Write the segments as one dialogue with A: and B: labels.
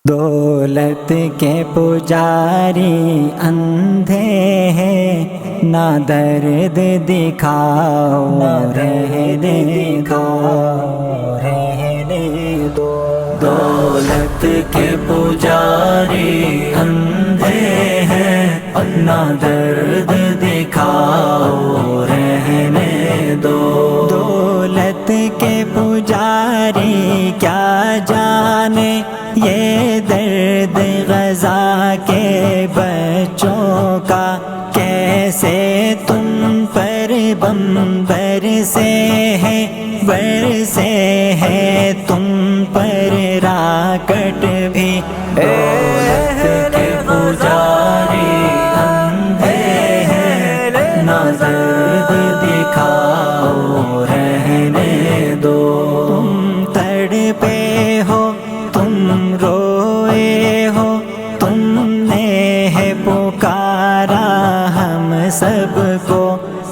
A: دولت کے پجاری اندھے ہیں، نہ درد دکھاؤ رہنے دو۔ دولت کے پجاری اندھے ہیں، نہ درد دکھاؤ رہنے دو۔ دولت کے پجاری کیا جانے یہ درد غزہ کے بچوں کا، کیسے تم پر بم برسے ہیں، برسے ہیں تم پر راکٹ بھی۔ دولت کے پجاری اندھے ہیں، نہ درد دکھاؤ رہنے دو۔ تم تڑپے ہو، تم روئے ہو، تم نے ہے پکارا ہم سب کو،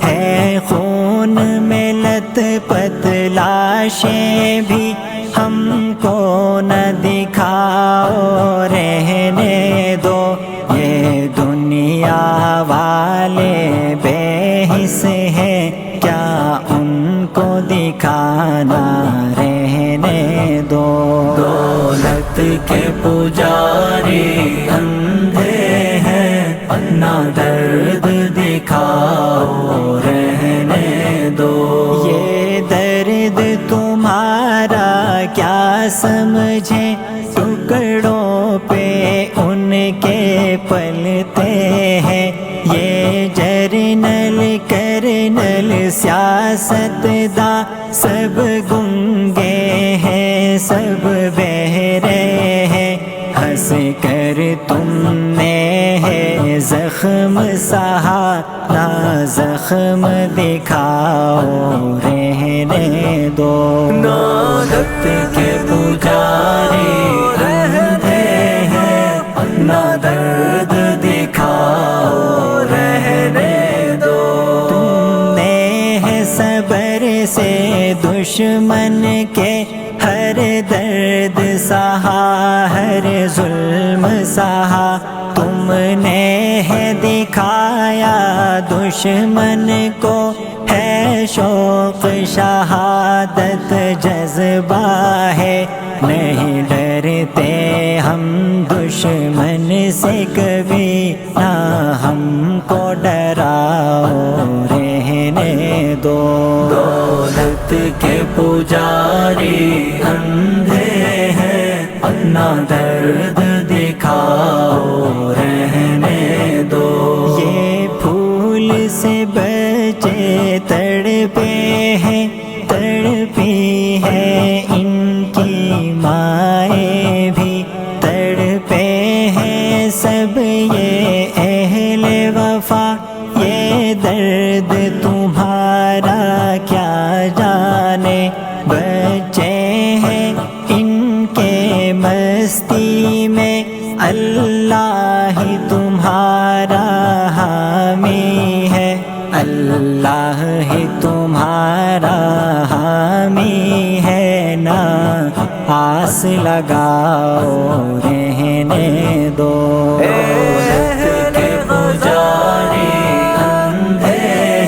A: ہے خون میں لت پت لاشیں بھی، ہم کو نہ دکھاؤ رہنے دو۔ یہ دنیا والے بے حس ہیں، کیا ان کو دکھانا رہنے دو۔ دولت کے پجاری اندھے ہیں، نہ درد دکھاؤ رہنے دو۔ یہ درد تمہارا کیا سمجھے، ٹکڑوں پہ ان کے پلتے ہیں۔ یہ جرنل کرنل سیاست دا سب گنگے ہیں، سب بہرے ہیں۔ ہنس کر تم نے ہے زخم سہا، نہ زخم دکھاؤ رہنے دو۔ دولت کے پجاری اندھے ہیں، نہ درد دکھاؤ رہنے دو۔ تم نے ہے صبر سے دشمن کے ہر درد سہا، ہر ظلم سہا۔ تم نے ہے دکھایا دشمن کو، ہے شوق شہادت جذبہ ہے۔ نہیں ڈرتے ہم دشمن سے کبھی، نہ ہم کو ڈراؤ رہنے دو۔ دولت کے پجاری اندھے ہیں، نہ درد دکھاؤ رہنے دو۔ یہ پھول سے بچے تڑپے ہیں، تڑپی ہے ان کی مائیں بھی، تڑپے ہیں سب یہ اہل وفا۔ یہ درد تمہارا کیا جانے، بچے ہیں ان کے مستی میں، اللہ ہی تمہارا حامی ہے، اللہ ہی تمہارا حامی ہے۔ نا آس لگاؤ رہنے دو۔ دولت کے پجاری اندھے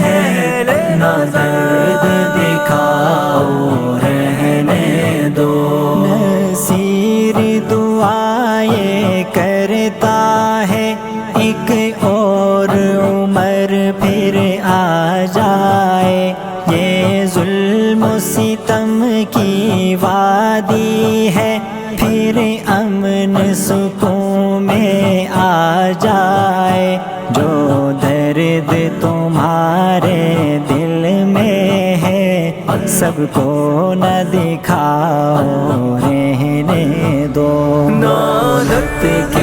A: ہیں، نہ درد دکھاؤ رہنے دو۔ نصیر دعائیں کرتا ہے، ایک اور عمر پھر آ جائے۔ یہ ظلم و ستم کی وادی ہے، پھر امن سکون میں آ جائے۔ جو درد تمہارے دل میں ہے، سب کو نہ دکھاؤ رہنے دو۔ دولت